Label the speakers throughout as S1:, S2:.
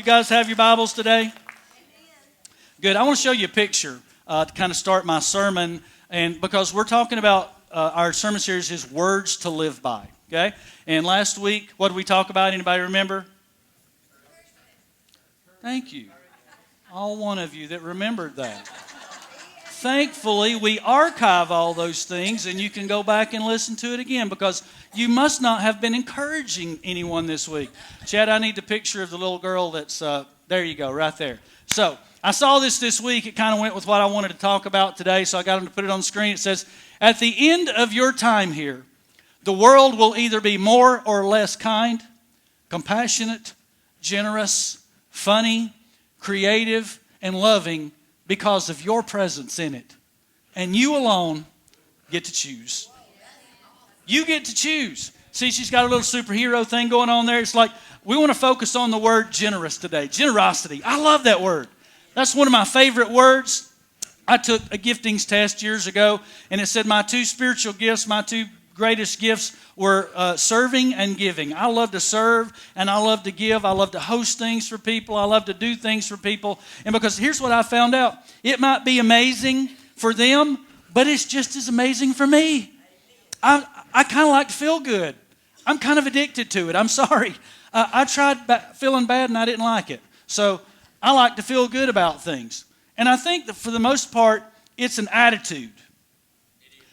S1: guys have your Bibles today? Good. I want to show you a picture to kind of start my sermon, and because we're talking about our sermon series is Words to Live By. Okay? And last week, what did we talk about? Anybody remember? Thank you. All one of you that remembered that. Thankfully, we archive all those things, and you can go back and listen to it again because you must not have been encouraging anyone this week. Chad, I need the picture of the little girl that's, there you go, right there. So, I saw this week. It kind of went with what I wanted to talk about today, so I got them to put it on the screen. It says, at the end of your time here, the world will either be more or less kind, compassionate, generous, funny, creative, and loving because of your presence in it. And you alone get to choose. You get to choose. See, she's got a little superhero thing going on there. It's like we want to focus on the word generous today. Generosity. I love that word. That's one of my favorite words. I took a giftings test years ago, and it said my two spiritual gifts, my two greatest gifts were serving and giving. I love to serve and I love to give. I love to host things for people. I love to do things for people. And because here's what I found out. It might be amazing for them, but it's just as amazing for me. I kind of like to feel good. I'm kind of addicted to it. I'm sorry. I tried feeling bad and I didn't like it. So I like to feel good about things. And I think that for the most part, it's an attitude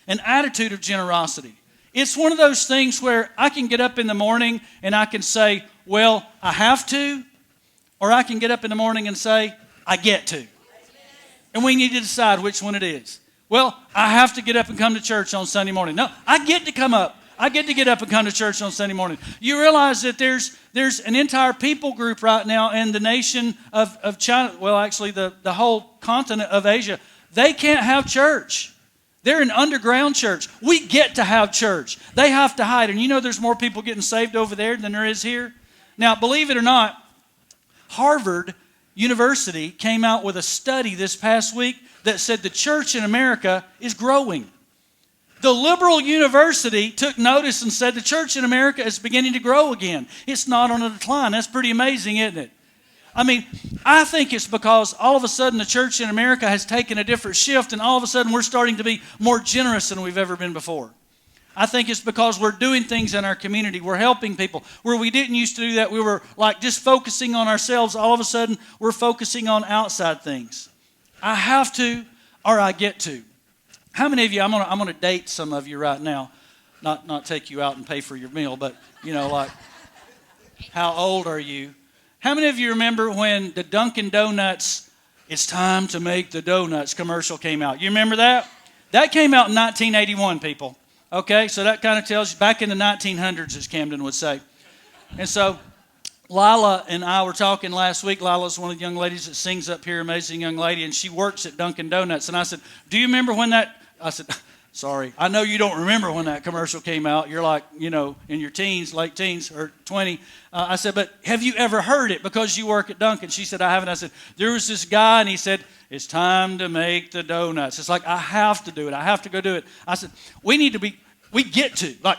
S1: of generosity. It's one of those things where I can get up in the morning and I can say, well, I have to, or I can get up in the morning and say, I get to. And we need to decide which one it is. Well, I have to get up and come to church on Sunday morning. No, I get to come up. I get to get up and come to church on Sunday morning. You realize that there's an entire people group right now in the nation of China, well, actually the whole continent of Asia, they can't have church. They're an underground church. We get to have church. They have to hide. And you know there's more people getting saved over there than there is here? Now, believe it or not, Harvard University came out with a study this past week that said the church in America is growing. The liberal university took notice and said the church in America is beginning to grow again. It's not on a decline. That's pretty amazing, isn't it? I mean, I think it's because all of a sudden the church in America has taken a different shift and all of a sudden we're starting to be more generous than we've ever been before. I think it's because we're doing things in our community. We're helping people. Where we didn't used to do that, we were like just focusing on ourselves. All of a sudden, we're focusing on outside things. I have to or I get to. How many of you, I'm gonna date some of you right now. Not take you out and pay for your meal, but, you know, like, how old are you? How many of you remember when the Dunkin' Donuts, it's time to make the donuts commercial came out? You remember that? That came out in 1981, people. Okay, so that kind of tells you, back in the 1900s, as Camden would say. And so, Lila and I were talking last week. Lila's one of the young ladies that sings up here, amazing young lady, and she works at Dunkin' Donuts. And I said, do you remember when that, I said, sorry, I know you don't remember when that commercial came out. You're like, you know, in your teens, late teens, or 20. I said, but have you ever heard it because you work at Dunkin'? She said, I haven't. I said, there was this guy, and he said, it's time to make the donuts. It's like, I have to do it. I have to go do it. I said, we get to. Like,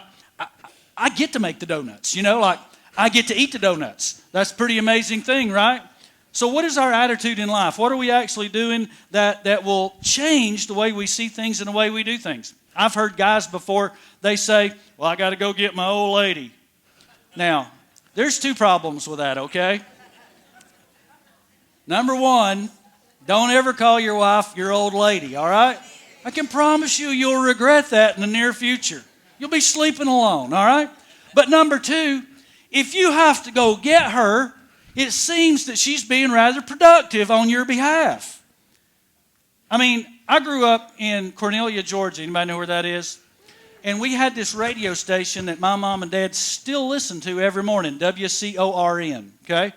S1: I get to make the donuts, you know, like, I get to eat the donuts. That's a pretty amazing thing, right? So what is our attitude in life? What are we actually doing that will change the way we see things and the way we do things? I've heard guys before, they say, well, I got to go get my old lady. Now, there's two problems with that, okay? Number one, don't ever call your wife your old lady, all right? I can promise you'll regret that in the near future. You'll be sleeping alone, all right? But number two, if you have to go get her, it seems that she's being rather productive on your behalf. I mean, I grew up in Cornelia, Georgia. Anybody know where that is? And we had this radio station that my mom and dad still listen to every morning, WCORN, okay?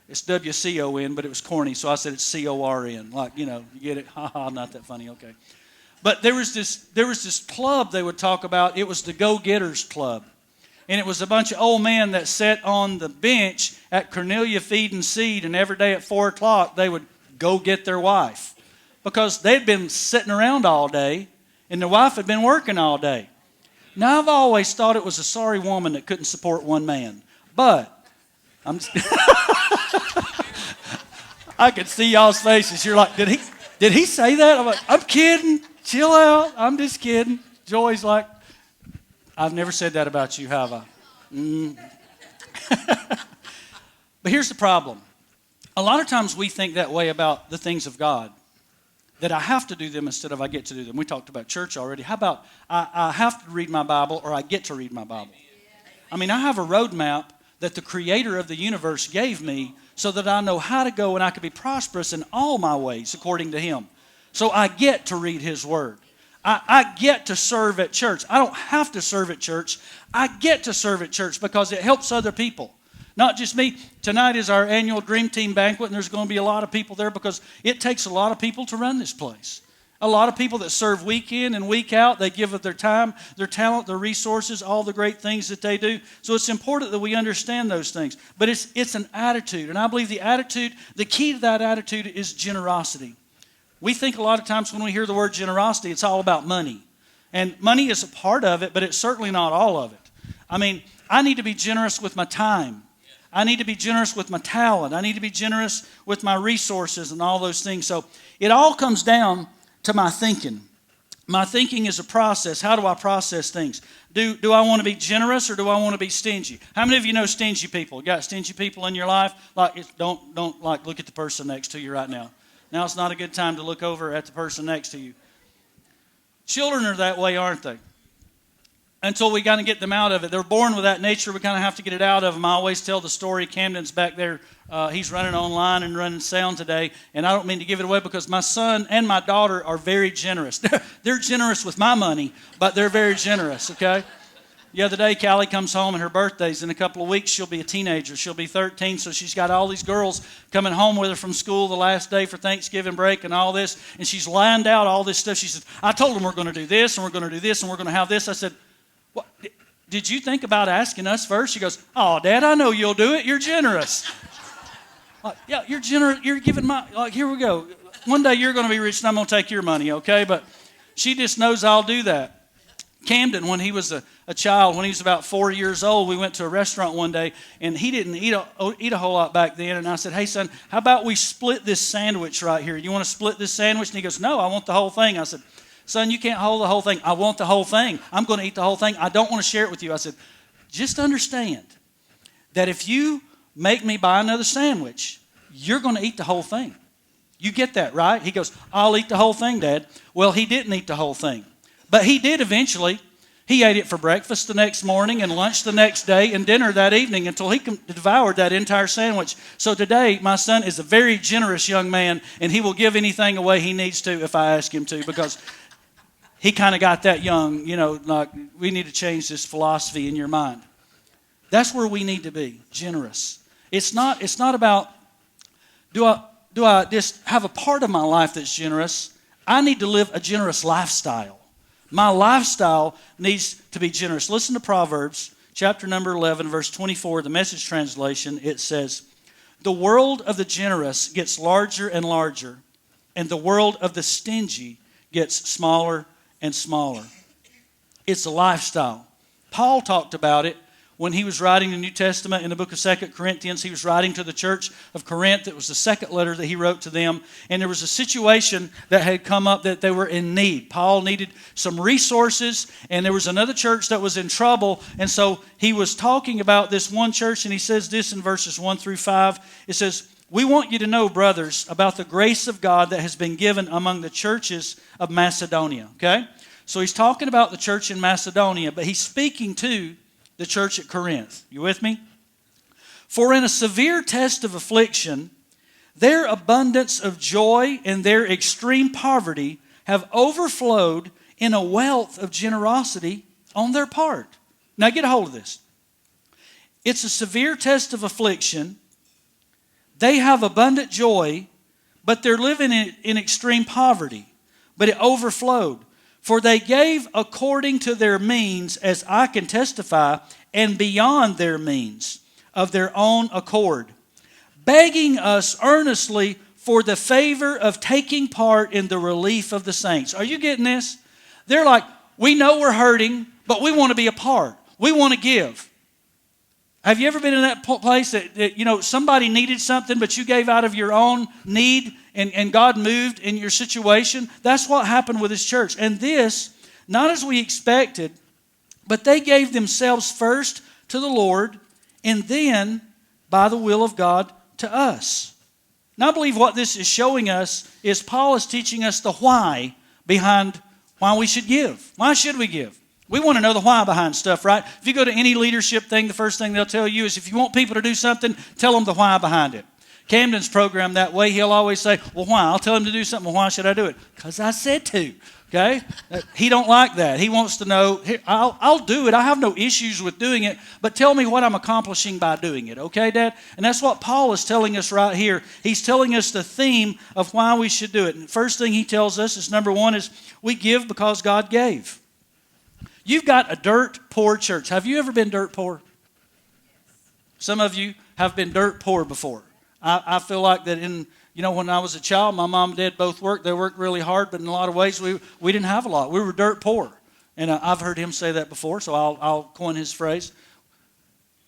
S1: It's WCON, but it was corny, so I said it's CORN. Like, you know, you get it? Ha ha, not that funny, okay. But there was this club they would talk about. It was the Go-Getters Club. And it was a bunch of old men that sat on the bench at Cornelia Feed and Seed, and every day at 4 o'clock they would go get their wife. Because they'd been sitting around all day, and their wife had been working all day. Now, I've always thought it was a sorry woman that couldn't support one man. But, I could see y'all's faces. You're like, did he say that? I'm like, I'm kidding. Chill out. I'm just kidding. Joy's like, I've never said that about you, have I? But here's the problem. A lot of times we think that way about the things of God, that I have to do them instead of I get to do them. We talked about church already. How about I have to read my Bible or I get to read my Bible? I mean, I have a roadmap that the creator of the universe gave me so that I know how to go and I can be prosperous in all my ways according to him. So I get to read his word. I get to serve at church. I don't have to serve at church. I get to serve at church because it helps other people. Not just me. Tonight is our annual Dream Team banquet, and there's going to be a lot of people there because it takes a lot of people to run this place. A lot of people that serve week in and week out. They give of their time, their talent, their resources, all the great things that they do. So it's important that we understand those things. But it's an attitude, and I believe the key to that attitude is generosity. We think a lot of times when we hear the word generosity, it's all about money. And money is a part of it, but it's certainly not all of it. I mean, I need to be generous with my time. I need to be generous with my talent. I need to be generous with my resources and all those things. So it all comes down to my thinking. My thinking is a process. How do I process things? Do I want to be generous or do I want to be stingy? How many of you know stingy people? You got stingy people in your life? Like, don't like look at the person next to you right now. Now it's not a good time to look over at the person next to you. Children are that way, aren't they? Until we kind of get them out of it. They're born with that nature. We kind of have to get it out of them. I always tell the story. Camden's back there. He's running online and running sound today. And I don't mean to give it away because my son and my daughter are very generous. They're generous with my money, but they're very generous, okay? The other day, Callie comes home and her birthday's in a couple of weeks. She'll be a teenager. She'll be 13, so she's got all these girls coming home with her from school the last day for Thanksgiving break and all this. And she's lined out all this stuff. She said, I told them we're going to do this and we're going to do this and we're going to have this. I said, what? Did you think about asking us first? She goes, oh, Dad, I know you'll do it. You're generous. Like, yeah, you're generous. You're giving here we go. One day you're going to be rich and I'm going to take your money, okay? But she just knows I'll do that. Camden, when he was a child, when he was about 4 years old, we went to a restaurant one day, and he didn't eat a whole lot back then. And I said, hey, son, how about we split this sandwich right here? You want to split this sandwich? And he goes, no, I want the whole thing. I said, son, you can't hold the whole thing. I want the whole thing. I'm going to eat the whole thing. I don't want to share it with you. I said, just understand that if you make me buy another sandwich, you're going to eat the whole thing. You get that, right? He goes, I'll eat the whole thing, Dad. Well, he didn't eat the whole thing. But he did eventually. He ate it for breakfast the next morning and lunch the next day and dinner that evening until he devoured that entire sandwich. So today, my son is a very generous young man, and he will give anything away he needs to if I ask him to, because he kind of got that young, like we need to change this philosophy in your mind. That's where we need to be, generous. It's not about, do I just have a part of my life that's generous? I need to live a generous lifestyle. My lifestyle needs to be generous. Listen to Proverbs, chapter number 11, verse 24, the Message translation. It says, the world of the generous gets larger and larger, and the world of the stingy gets smaller and smaller. It's a lifestyle. Paul talked about it when he was writing the New Testament in the book of 2 Corinthians. He was writing to the church of Corinth. It was the second letter that he wrote to them. And there was a situation that had come up that they were in need. Paul needed some resources, and there was another church that was in trouble. And so he was talking about this one church, and he says this in verses 1 through 5. It says, we want you to know, brothers, about the grace of God that has been given among the churches of Macedonia. Okay? So he's talking about the church in Macedonia, but he's speaking to the church at Corinth. You with me? For in a severe test of affliction, their abundance of joy and their extreme poverty have overflowed in a wealth of generosity on their part. Now get a hold of this. It's a severe test of affliction. They have abundant joy, but they're living in extreme poverty. But it overflowed. For they gave according to their means, as I can testify, and beyond their means, of their own accord, begging us earnestly for the favor of taking part in the relief of the saints. Are you getting this? They're like, we know we're hurting, but we want to be a part. We want to give. Have you ever been in that place that somebody needed something, but you gave out of your own need and God moved in your situation? That's what happened with this church. And this, not as we expected, but they gave themselves first to the Lord and then, by the will of God, to us. Now, I believe what this is showing us is Paul is teaching us the why behind why we should give. Why should we give? We want to know the why behind stuff, right? If you go to any leadership thing, the first thing they'll tell you is if you want people to do something, tell them the why behind it. Camden's programmed that way. He'll always say, well, why? I'll tell him to do something. Well, why should I do it? Because I said to. Okay? He don't like that. He wants to know, I'll do it. I have no issues with doing it, but tell me what I'm accomplishing by doing it. Okay, Dad? And that's what Paul is telling us right here. He's telling us the theme of why we should do it. And the first thing he tells us is, number one, is we give because God gave. You've got a dirt poor church. Have you ever been dirt poor? Some of you have been dirt poor before. I feel like that when I was a child, my mom and dad both worked. They worked really hard, but in a lot of ways, we didn't have a lot. We were dirt poor. And I've heard him say that before, so I'll coin his phrase.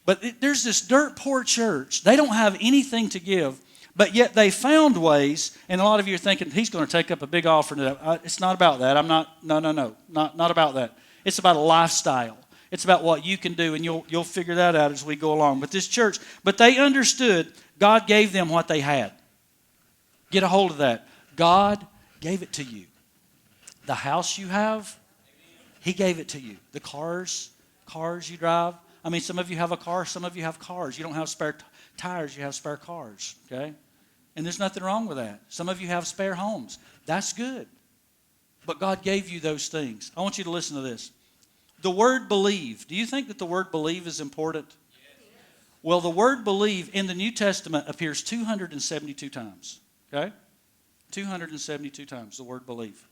S1: But there's this dirt poor church. They don't have anything to give, but yet they found ways, and a lot of you are thinking, he's going to take up a big offering to that. It's not about that. Not about that. It's about a lifestyle. It's about what you can do, and you'll figure that out as we go along. But this church, they understood God gave them what they had. Get a hold of that. God gave it to you. The house you have, He gave it to you. The cars you drive. I mean, some of you have a car, some of you have cars. You don't have spare tires, you have spare cars. Okay? And there's nothing wrong with that. Some of you have spare homes. That's good. But God gave you those things. I want you to listen to this. The word believe. Do you think that the word believe is important? Yes. Well, the word believe in the New Testament appears 272 times. Okay? 272 times the word believe.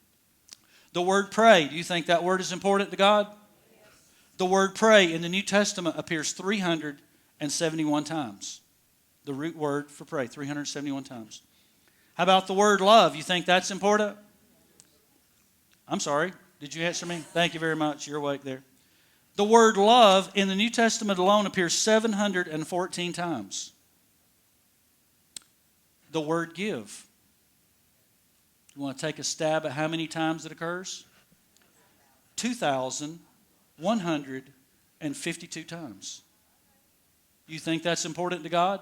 S1: The word pray. Do you think that word is important to God? Yes. The word pray in the New Testament appears 371 times. The root word for pray, 371 times. How about the word love? You think that's important? I'm sorry. Did you answer me? Thank you very much. You're awake there. The word love in the New Testament alone appears 714 times. The word give. You want to take a stab at how many times it occurs? 2,152 times. You think that's important to God?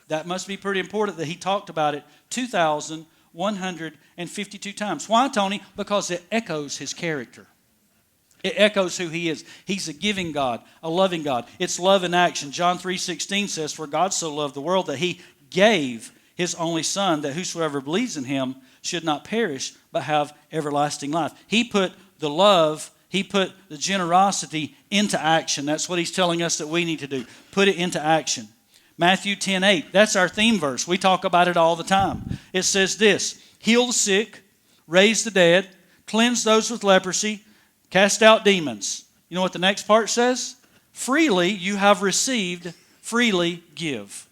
S1: That must be pretty important that He talked about it 2,152 times. Why, Tony? Because it echoes His character. It echoes who He is. He's a giving God, a loving God. It's love in action. John 3:16 says, "For God so loved the world that He gave His only Son, that whosoever believes in Him should not perish, but have everlasting life." He put the love, He put the generosity into action. That's what He's telling us that we need to do. Put it into action. Matthew 10:8, that's our theme verse. We talk about it all the time. It says this: heal the sick, raise the dead, cleanse those with leprosy, cast out demons. You know what the next part says? Freely you have received, freely give.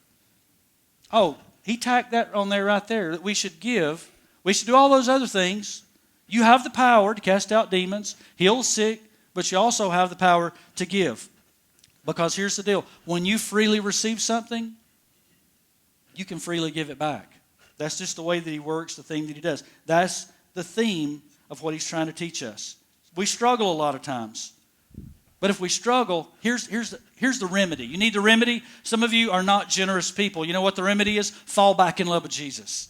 S1: Oh, he tacked that on there right there, that we should give. We should do all those other things. You have the power to cast out demons, heal the sick, but you also have the power to give. Because here's the deal. When you freely receive something, you can freely give it back. That's just the way that He works, the thing that He does. That's the theme of what He's trying to teach us. We struggle a lot of times. But if we struggle, here's the remedy. You need the remedy? Some of you are not generous people. You know what the remedy is? Fall back in love with Jesus.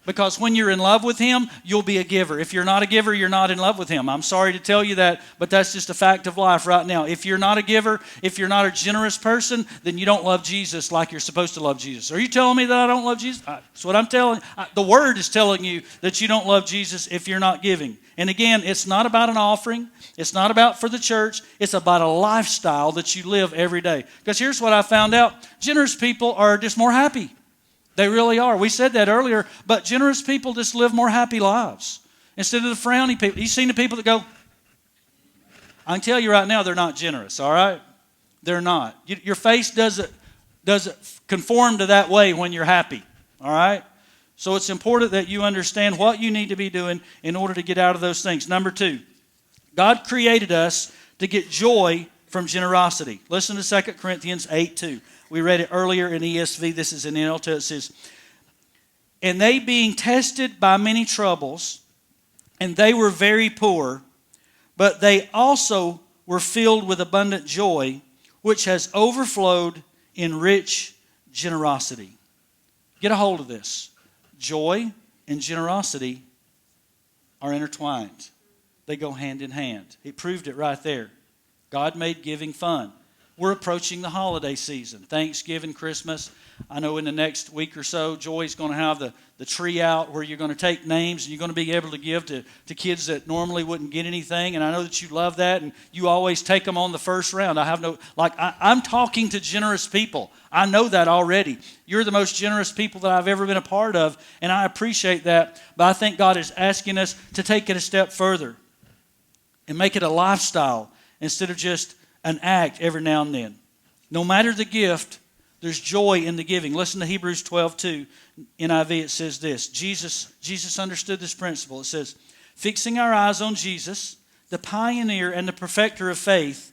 S1: Because when you're in love with Him, you'll be a giver. If you're not a giver, you're not in love with Him. I'm sorry to tell you that, but that's just a fact of life right now. If you're not a giver, if you're not a generous person, then you don't love Jesus like you're supposed to love Jesus. Are you telling me that I don't love Jesus? That's what I'm telling you. The Word is telling you that you don't love Jesus if you're not giving. And again, it's not about an offering. It's not about for the church. It's about a lifestyle that you live every day. Because here's what I found out. Generous people are just more happy. They really are. We said that earlier, but generous people just live more happy lives. Instead of the frowny people. You've seen the people that go, I can tell you right now, they're not generous, all right? They're not. Your face doesn't conform to that way when you're happy, all right? So it's important that you understand what you need to be doing in order to get out of those things. Number 2, God created us to get joy from generosity. Listen to 2 Corinthians 8:2. We read it earlier in ESV. This is in NLT. It says, and they being tested by many troubles, and they were very poor, but they also were filled with abundant joy, which has overflowed in rich generosity. Get a hold of this. Joy and generosity are intertwined. They go hand in hand. He proved it right there. God made giving fun. We're approaching the holiday season. Thanksgiving, Christmas. I know in the next week or so, Joy's going to have the tree out where you're going to take names and you're going to be able to give to kids that normally wouldn't get anything. And I know that you love that, and you always take them on the first round. I'm talking to generous people. I know that already. You're the most generous people that I've ever been a part of, and I appreciate that. But I think God is asking us to take it a step further and make it a lifestyle instead of just an act every now and then. No matter the gift, there's joy in the giving. Listen to Hebrews 12:2. NIV, it says this. Jesus understood this principle. It says, fixing our eyes on Jesus, the pioneer and the perfecter of faith,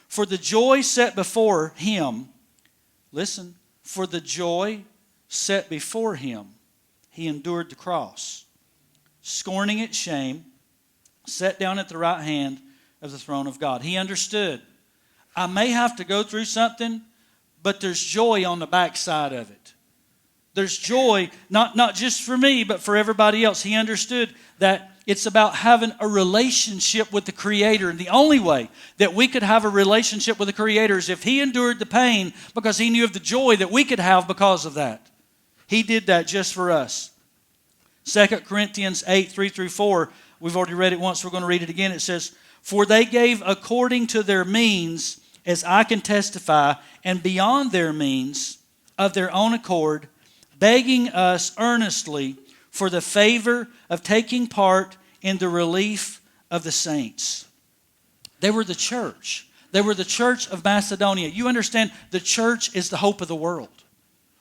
S1: for the joy set before him, listen, for the joy set before him, he endured the cross, scorning its shame, sat down at the right hand of the throne of God. He understood, I may have to go through something, but there's joy on the backside of it. There's joy, not just for me, but for everybody else. He understood that it's about having a relationship with the Creator. And the only way that we could have a relationship with the Creator is if He endured the pain because He knew of the joy that we could have because of that. He did that just for us. 2 Corinthians 8:3-4, we've already read it once, we're going to read it again. It says, for they gave according to their means, as I can testify, and beyond their means, of their own accord, begging us earnestly for the favor of taking part in the relief of the saints. They were the church. They were the church of Macedonia. You understand, the church is the hope of the world.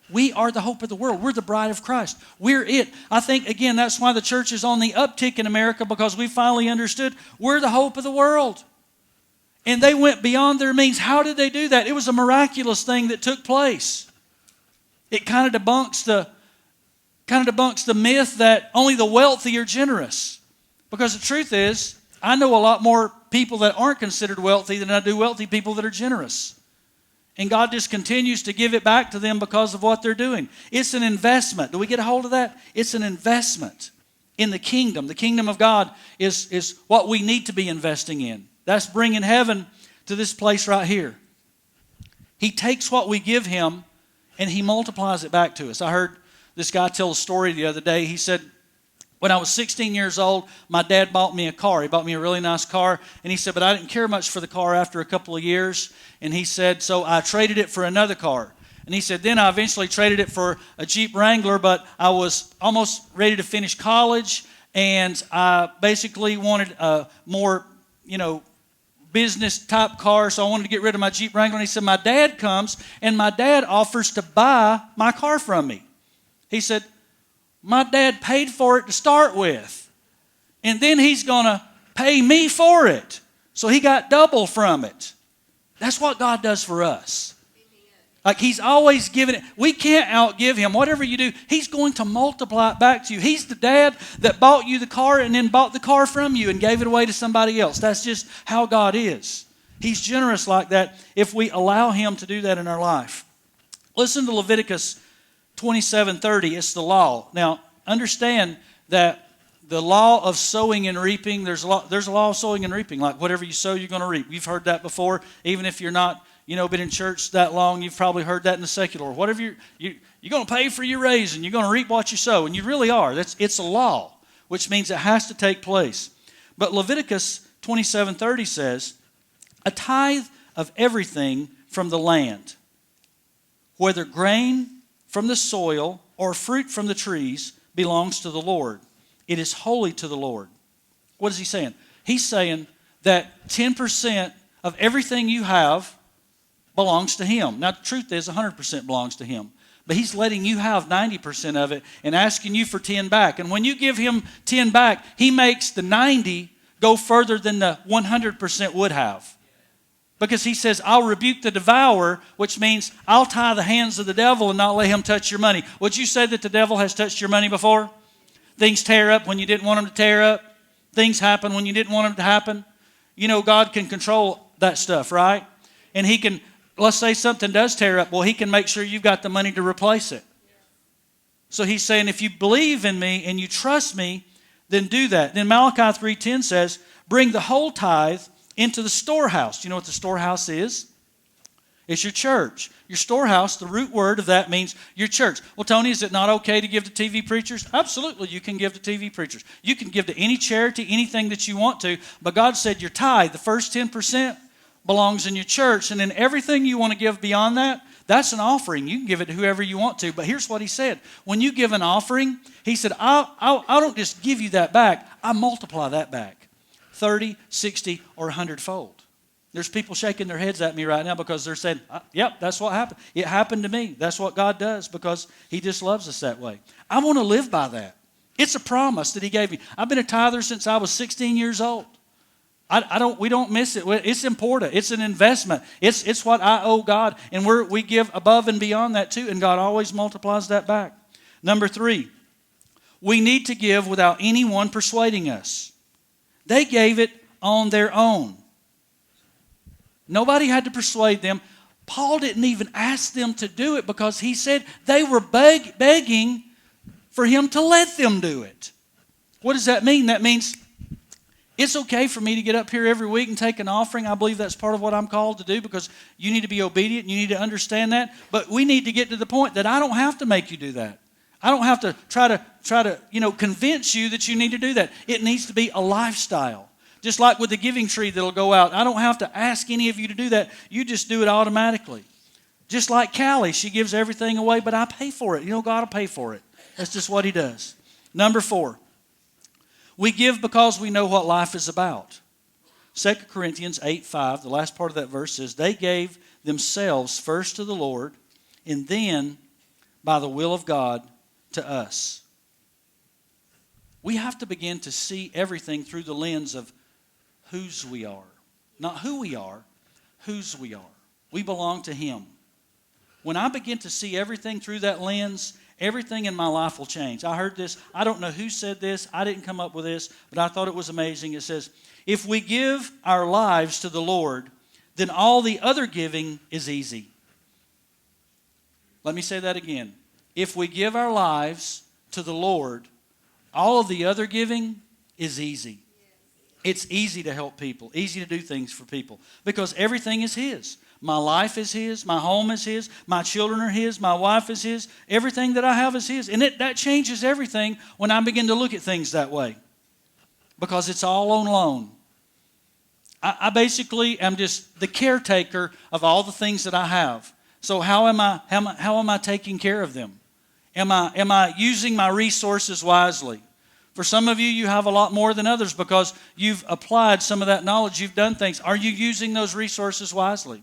S1: We are the hope of the world. We're the bride of Christ. We're it. I think, again, that's why the church is on the uptick in America, because we finally understood we're the hope of the world. And they went beyond their means. How did they do that? It was a miraculous thing that took place. It kind of debunks the myth that only the wealthy are generous. Because the truth is, I know a lot more people that aren't considered wealthy than I do wealthy people that are generous. And God just continues to give it back to them because of what they're doing. It's an investment. Do we get a hold of that? It's an investment in the kingdom. The kingdom of God is what we need to be investing in. That's bringing heaven to this place right here. He takes what we give Him and He multiplies it back to us. I heard this guy tell a story the other day. He said, when I was 16 years old, my dad bought me a car. He bought me a really nice car. And he said, but I didn't care much for the car after a couple of years. And he said, so I traded it for another car. And he said, then I eventually traded it for a Jeep Wrangler, but I was almost ready to finish college. And I basically wanted a more, business type car, so I wanted to get rid of my Jeep Wrangler. And he said, my dad comes, and my dad offers to buy my car from me. He said, my dad paid for it to start with, and then he's going to pay me for it. So he got double from it. That's what God does for us. Like He's always giving it. We can't outgive Him. Whatever you do, He's going to multiply it back to you. He's the dad that bought you the car and then bought the car from you and gave it away to somebody else. That's just how God is. He's generous like that if we allow Him to do that in our life. Listen to Leviticus 27:30. It's the law. Now, understand that the law of sowing and reaping, there's a law of sowing and reaping. Like whatever you sow, you're going to reap. You've heard that before. Even if you're not been in church that long, you've probably heard that in the secular. Whatever you're going to pay for your raise, and you're going to reap what you sow, and you really are. It's a law, which means it has to take place. But Leviticus 27:30 says, a tithe of everything from the land, whether grain from the soil or fruit from the trees, belongs to the Lord. It is holy to the Lord. What is he saying? He's saying that 10% of everything you have belongs to Him. Now, the truth is 100% belongs to Him. But He's letting you have 90% of it and asking you for 10 back. And when you give Him 10 back, He makes the 90 go further than the 100% would have. Because he says, I'll rebuke the devourer, which means I'll tie the hands of the devil and not let him touch your money. Would you say that the devil has touched your money before? Things tear up when you didn't want them to tear up. Things happen when you didn't want them to happen. You know, God can control that stuff, right? And he can, let's say something does tear up. Well, he can make sure you've got the money to replace it. So he's saying, if you believe in me and you trust me, then do that. Then Malachi 3:10 says, bring the whole tithe into the storehouse. Do you know what the storehouse is? It's your church. Your storehouse, the root word of that means your church. Well, Tony, is it not okay to give to TV preachers? Absolutely, you can give to TV preachers. You can give to any charity, anything that you want to. But God said your tithe, the first 10%, belongs in your church. And then everything you want to give beyond that, that's an offering. You can give it to whoever you want to. But here's what he said. When you give an offering, he said, I don't just give you that back. I multiply that back. 30, 60, or 100-fold. There's people shaking their heads at me right now because they're saying, yep, that's what happened. It happened to me. That's what God does because he just loves us that way. I want to live by that. It's a promise that he gave me. I've been a tither since I was 16 years old. We don't miss it. It's important. It's an investment. It's what I owe God. And we give above and beyond that too. And God always multiplies that back. Number 3, we need to give without anyone persuading us. They gave it on their own. Nobody had to persuade them. Paul didn't even ask them to do it because he said they were begging for him to let them do it. What does that mean? That means it's okay for me to get up here every week and take an offering. I believe that's part of what I'm called to do because you need to be obedient and you need to understand that. But we need to get to the point that I don't have to make you do that. I don't have to try to convince you that you need to do that. It needs to be a lifestyle. Just like with the giving tree that'll go out. I don't have to ask any of you to do that. You just do it automatically. Just like Callie, she gives everything away, but I pay for it. You know, God will pay for it. That's just what he does. Number 4, we give because we know what life is about. 2 Corinthians 8:5, the last part of that verse says, they gave themselves first to the Lord and then by the will of God to us. We have to begin to see everything through the lens of whose we are. Not who we are, whose we are. We belong to him. When I begin to see everything through that lens, everything in my life will change. I heard this. I don't know who said this. I didn't come up with this, but I thought it was amazing. It says, if we give our lives to the Lord, then all the other giving is easy. Let me say that again. If we give our lives to the Lord, all of the other giving is easy. It's easy to help people, easy to do things for people because everything is his. My life is his, my home is his, my children are his, my wife is his, everything that I have is his. And that changes everything when I begin to look at things that way because it's all on loan. I basically am just the caretaker of all the things that I have. So how am I taking care of them? Am I using my resources wisely? For some of you, you have a lot more than others because you've applied some of that knowledge. You've done things. Are you using those resources wisely?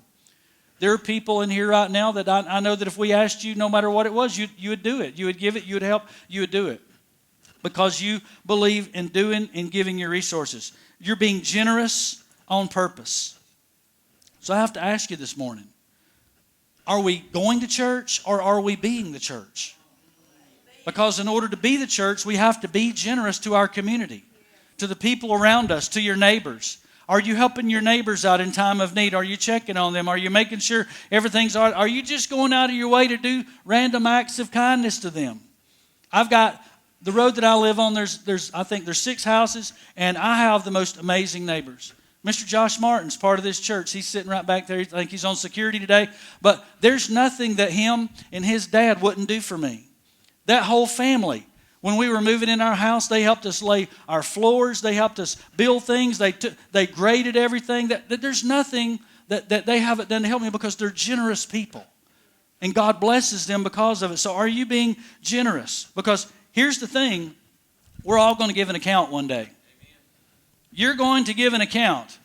S1: There are people in here right now that I know that if we asked you, no matter what it was, you would do it. You would give it. You would help. You would do it because you believe in doing and giving your resources. You're being generous on purpose. So I have to ask you this morning, are we going to church or are we being the church? Because in order to be the church, we have to be generous to our community, to the people around us, to your neighbors. Are you helping your neighbors out in time of need? Are you checking on them? Are you making sure everything's all right? Are you just going out of your way to do random acts of kindness to them? I've got the road that I live on, I think there's 6 houses, and I have the most amazing neighbors. Mr. Josh Martin's part of this church. He's sitting right back there. I think he's on security today. But there's nothing that him and his dad wouldn't do for me. That whole family. When we were moving in our house, they helped us lay our floors. They helped us build things. They graded everything. That there's nothing that they haven't done to help me because they're generous people. And God blesses them because of it. So are you being generous? Because here's the thing. We're all going to give an account one day. You're going to give an account.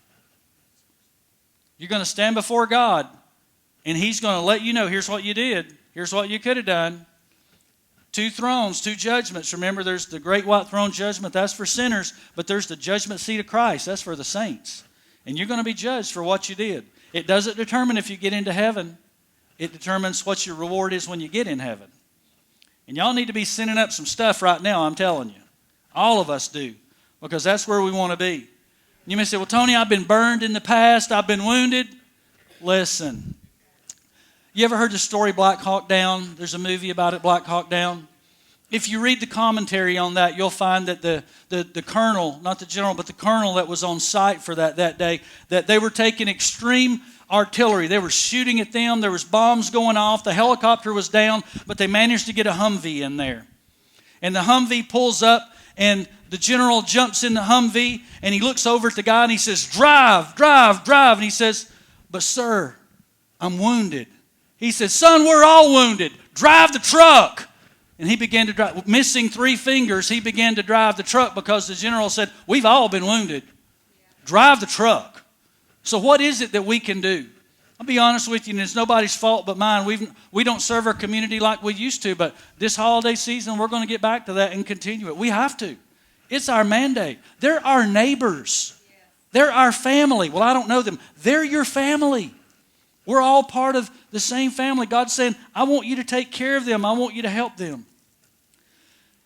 S1: You're going to stand before God. And he's going to let you know, here's what you did. Here's what you could have done. 2 thrones, 2 judgments. Remember, there's the great white throne judgment. That's for sinners. But there's the judgment seat of Christ. That's for the saints. And you're going to be judged for what you did. It doesn't determine if you get into heaven. It determines what your reward is when you get in heaven. And y'all need to be sending up some stuff right now, I'm telling you. All of us do, because that's where we want to be. You may say, well, Tony, I've been burned in the past. I've been wounded. Listen. You ever heard the story Black Hawk Down? There's a movie about it, Black Hawk Down. If you read the commentary on that, you'll find that the colonel, not the general, but the colonel that was on site for that day, that they were taking extreme artillery. They were shooting at them. There was bombs going off. The helicopter was down, but they managed to get a Humvee in there. And the Humvee pulls up, and the general jumps in the Humvee, and he looks over at the guy, and he says, drive, drive, drive. And he says, but sir, I'm wounded. He says, son, we're all wounded. Drive the truck. And he began to drive. Missing 3 fingers, he began to drive the truck because the general said, we've all been wounded. Drive the truck. So what is it that we can do? I'll be honest with you, and it's nobody's fault but mine. We don't serve our community like we used to, but this holiday season, we're going to get back to that and continue it. We have to. It's our mandate. They're our neighbors. They're our family. Well, I don't know them. They're your family. We're all part of the same family. God's saying, I want you to take care of them. I want you to help them.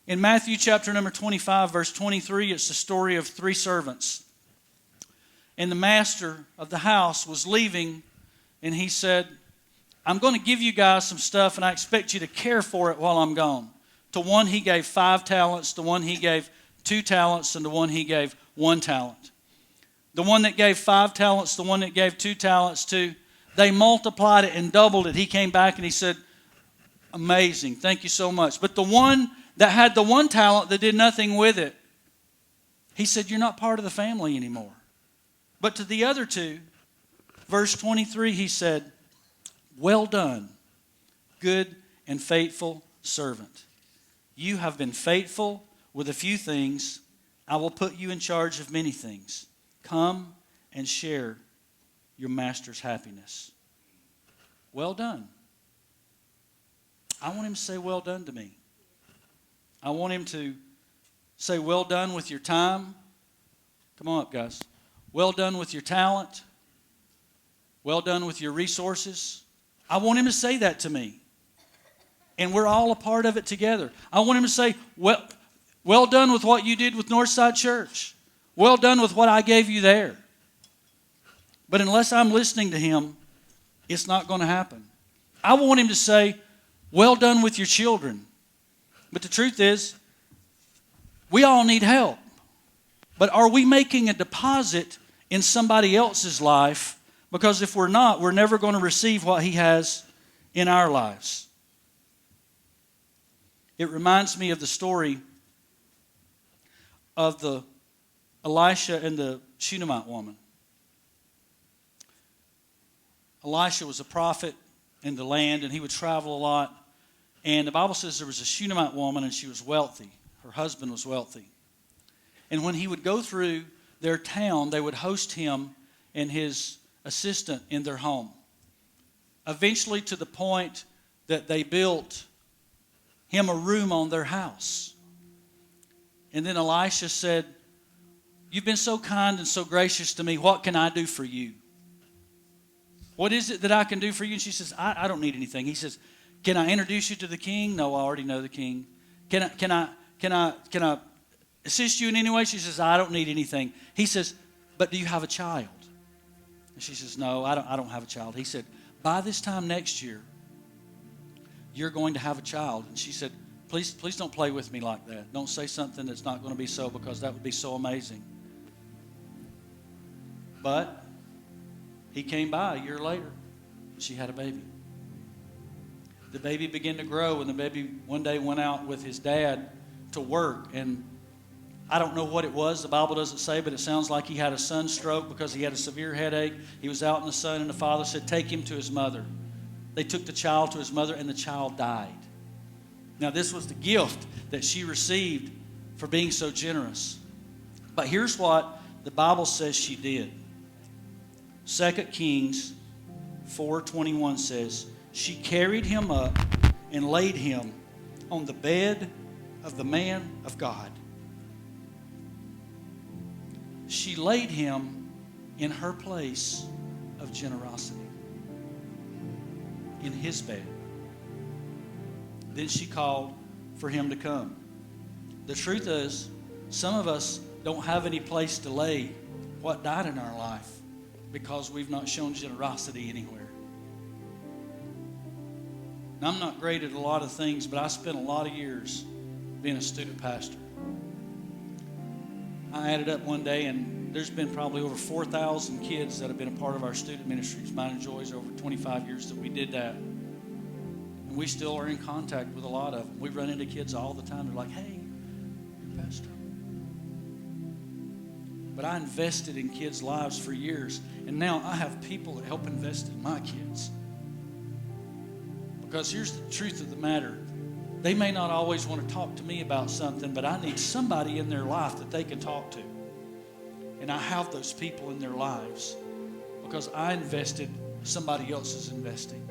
S1: In Matthew chapter number 25, verse 23, it's the story of 3 servants. And the master of the house was leaving, and he said, I'm going to give you guys some stuff, and I expect you to care for it while I'm gone. To one he gave 5 talents, to one he gave 2 talents, and to one he gave 1 talent. The one that gave 5 talents, the one that gave 2 talents to, they multiplied it and doubled it. He came back and he said, amazing, thank you so much. But the one that had the 1 talent that did nothing with it, he said, you're not part of the family anymore. But to the other 2, verse 23, he said, well done, good and faithful servant. You have been faithful with a few things. I will put you in charge of many things. Come and share your master's happiness. Well done. I want him to say well done to me. I want him to say well done with your time. Come on up, guys. Well done with your talent. Well done with your resources. I want him to say that to me. And we're all a part of it together. I want him to say, well done with what you did with Northside Church. Well done with what I gave you there. But unless I'm listening to him, it's not going to happen. I want him to say, well done with your children. But the truth is, we all need help. But are we making a deposit in somebody else's life? Because if we're not, we're never going to receive what he has in our lives. It reminds me of the story of the Elisha and the Shunammite woman. Elisha was a prophet in the land, and he would travel a lot. And the Bible says there was a Shunammite woman, and she was wealthy. Her husband was wealthy. And when he would go through their town, they would host him and his assistant in their home. Eventually to the point that they built him a room on their house. And then Elisha said, you've been so kind and so gracious to me. What can I do for you? What is it that I can do for you? And she says, I don't need anything. He says, can I introduce you to the king? No, I already know the king. Can I assist you in any way? She says, I don't need anything. He says, but do you have a child? And she says, no, I don't have a child. He said, by this time next year, you're going to have a child. And she said, please don't play with me like that. Don't say something that's not going to be so, because that would be so amazing. But he came by a year later, and she had a baby. The baby began to grow, and the baby one day went out with his dad to work. And I don't know what it was. The Bible doesn't say, but it sounds like he had a sunstroke because he had a severe headache. He was out in the sun, and the father said, take him to his mother. They took the child to his mother, and the child died. Now, this was the gift that she received for being so generous. But here's what the Bible says she did. 2 Kings 4:21 says, she carried him up and laid him on the bed of the man of God. She laid him in her place of generosity in his bed. Then she called for him to come. The truth is, some of us don't have any place to lay what died in our life because we've not shown generosity anywhere. Now, I'm not great at a lot of things, but I spent a lot of years being a student pastor. I added up one day, and there's been probably over 4,000 kids that have been a part of our student ministries, Mine and Joy's, over 25 years that we did that. And we still are in contact with a lot of them. We run into kids all the time. They're like, hey, you're a pastor. But I invested in kids' lives for years, and now I have people that help invest in my kids. Because here's the truth of the matter. They may not always want to talk to me about something, but I need somebody in their life that they can talk to. And I have those people in their lives because I invested, somebody else is investing.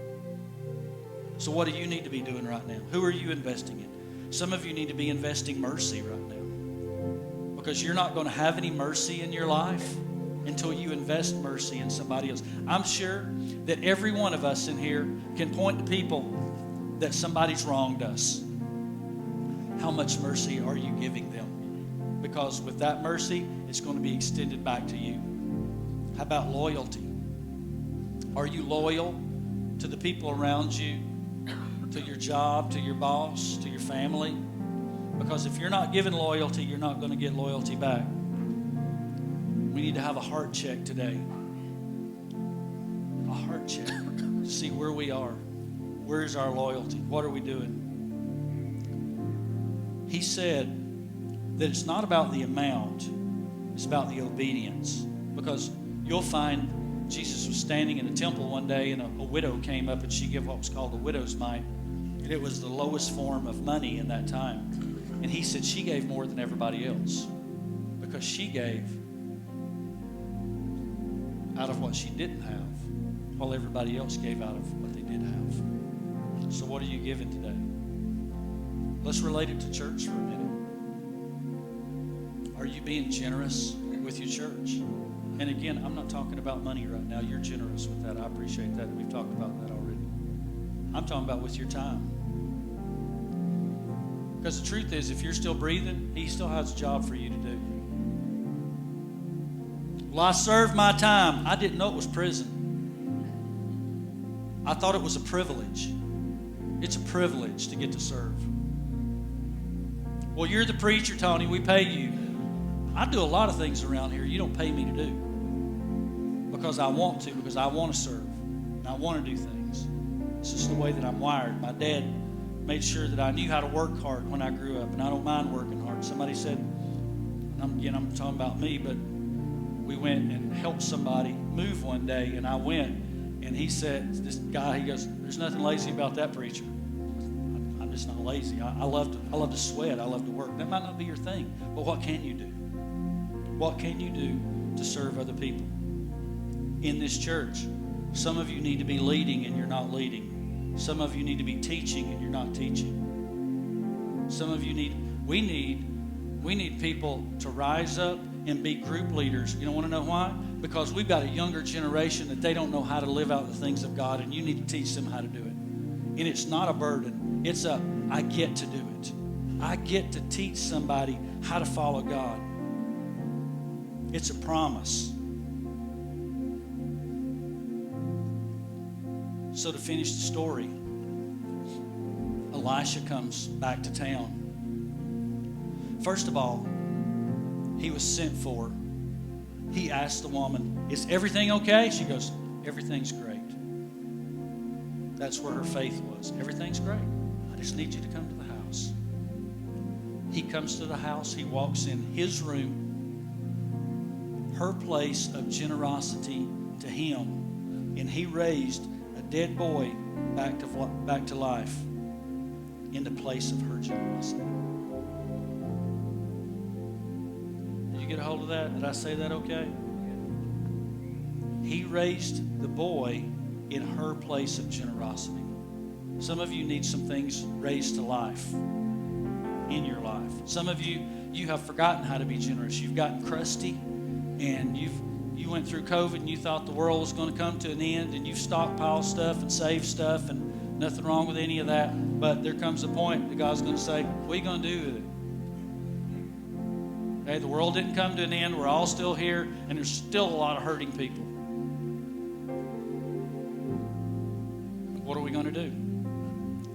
S1: So what do you need to be doing right now? Who are you investing in? Some of you need to be investing mercy right now because you're not going to have any mercy in your life until you invest mercy in somebody else. I'm sure that every one of us in here can point to people that somebody's wronged us. How much mercy are you giving them? Because with that mercy, it's going to be extended back to you. How about loyalty? Are you loyal to the people around you, to your job, to your boss, to your family? Because if you're not giving loyalty, you're not going to get loyalty back. We need to have a heart check today. A heart check to see where we are. Where's our loyalty? What are we doing? He said that it's not about the amount, it's about the obedience. Because you'll find Jesus was standing in a temple one day and a widow came up and she gave what was called a widow's mite. And it was the lowest form of money in that time. And he said she gave more than everybody else because she gave out of what she didn't have, while everybody else gave out of what they did have. So what are you giving today? Let's relate it to church for a minute. Are you being generous with your church? And again, I'm not talking about money right now. You're generous with that. I appreciate that. We've talked about that already. I'm talking about with your time. Because the truth is, if you're still breathing, he still has a job for you to do. Well, I served my time. I didn't know it was prison. I thought it was a privilege. It's a privilege to get to serve. Well, you're the preacher, Tony. We pay you. I do a lot of things around here you don't pay me to do. Because I want to, because I want to serve. And I want to do things. It's just the way that I'm wired. My dad made sure that I knew how to work hard when I grew up. And I don't mind working hard. Somebody said, I'm talking about me, but we went and helped somebody move one day, and I went, and he said, this guy, he goes, there's nothing lazy about that, preacher. I'm just not lazy. I love to sweat. I love to work. That might not be your thing, but what can you do? What can you do to serve other people? In this church, some of you need to be leading and you're not leading. Some of you need to be teaching and you're not teaching. Some of you we need people to rise up and be group leaders. You don't want to know why? Because we've got a younger generation that they don't know how to live out the things of God, and you need to teach them how to do it. And it's not a burden. It's I get to do it. I get to teach somebody how to follow God. It's a promise. So to finish the story, Elisha comes back to town. First of all, he was sent for. He asked the woman, is everything okay? She goes, everything's great. That's where her faith was. Everything's great. I just need you to come to the house. He comes to the house. He walks in his room, her place of generosity to him, and he raised a dead boy back to life in the place of her generosity. Get a hold of that? Did I say that okay? He raised the boy in her place of generosity. Some of you need some things raised to life in your life. Some of you have forgotten how to be generous. You've gotten crusty and you went through COVID and you thought the world was going to come to an end, and you've stockpiled stuff and saved stuff, and nothing wrong with any of that. But there comes a point that God's going to say, what are you going to do with it? Okay, the world didn't come to an end. We're all still here, and there's still a lot of hurting people. What are we going to do?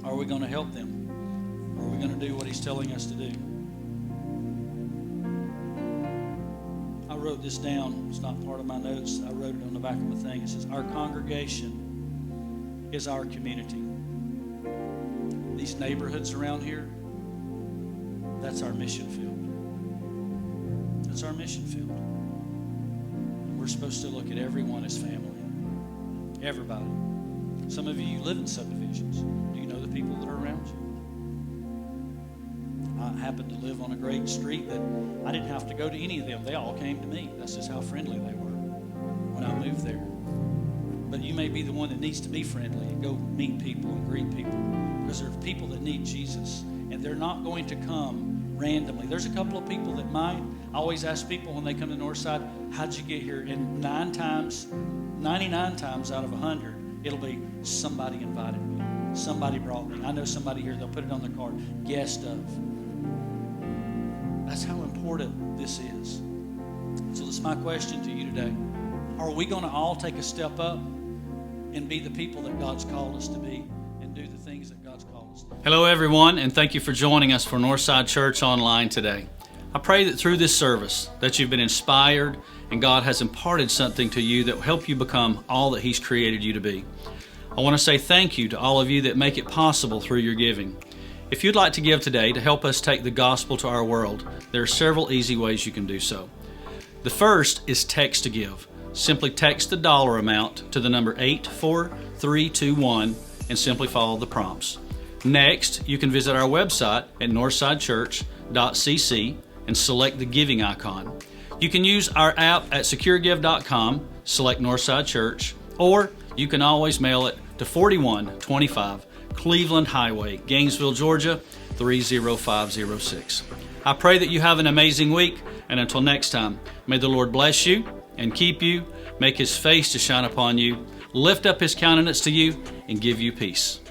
S1: Are we going to help them? Or are we going to do what He's telling us to do? I wrote this down. It's not part of my notes. I wrote it on the back of my thing. It says, our congregation is our community. These neighborhoods around here, that's our mission field. That's our mission field. And we're supposed to look at everyone as family. Everybody. Some of you live in subdivisions. Do you know the people that are around you? I happen to live on a great street that I didn't have to go to any of them. They all came to me. That's just how friendly they were when I moved there. But you may be the one that needs to be friendly and go meet people and greet people, because there are people that need Jesus, and they're not going to come randomly. There's a couple of people that might. I always ask people when they come to Northside, how'd you get here? And 99 times out of 100, it'll be somebody invited me. Somebody brought me. I know somebody here, they'll put it on their card, guest of. That's how important this is. So this is my question to you today. Are we going to all take a step up and be the people that God's called us to be and do the things that God's called us to do? Hello everyone, and thank you for joining us for Northside Church Online today. I pray that through this service that you've been inspired and God has imparted something to you that will help you become all that He's created you to be. I want to say thank you to all of you that make it possible through your giving. If you'd like to give today to help us take the gospel to our world, there are several easy ways you can do so. The first is text to give. Simply text the dollar amount to the number 84321 and simply follow the prompts. Next, you can visit our website at northsidechurch.cc and select the giving icon. You can use our app at securegive.com, select Northside Church, or you can always mail it to 4125 Cleveland Highway, Gainesville, Georgia, 30506. I pray that you have an amazing week, and until next time, may the Lord bless you and keep you, make His face to shine upon you, lift up His countenance to you, and give you peace.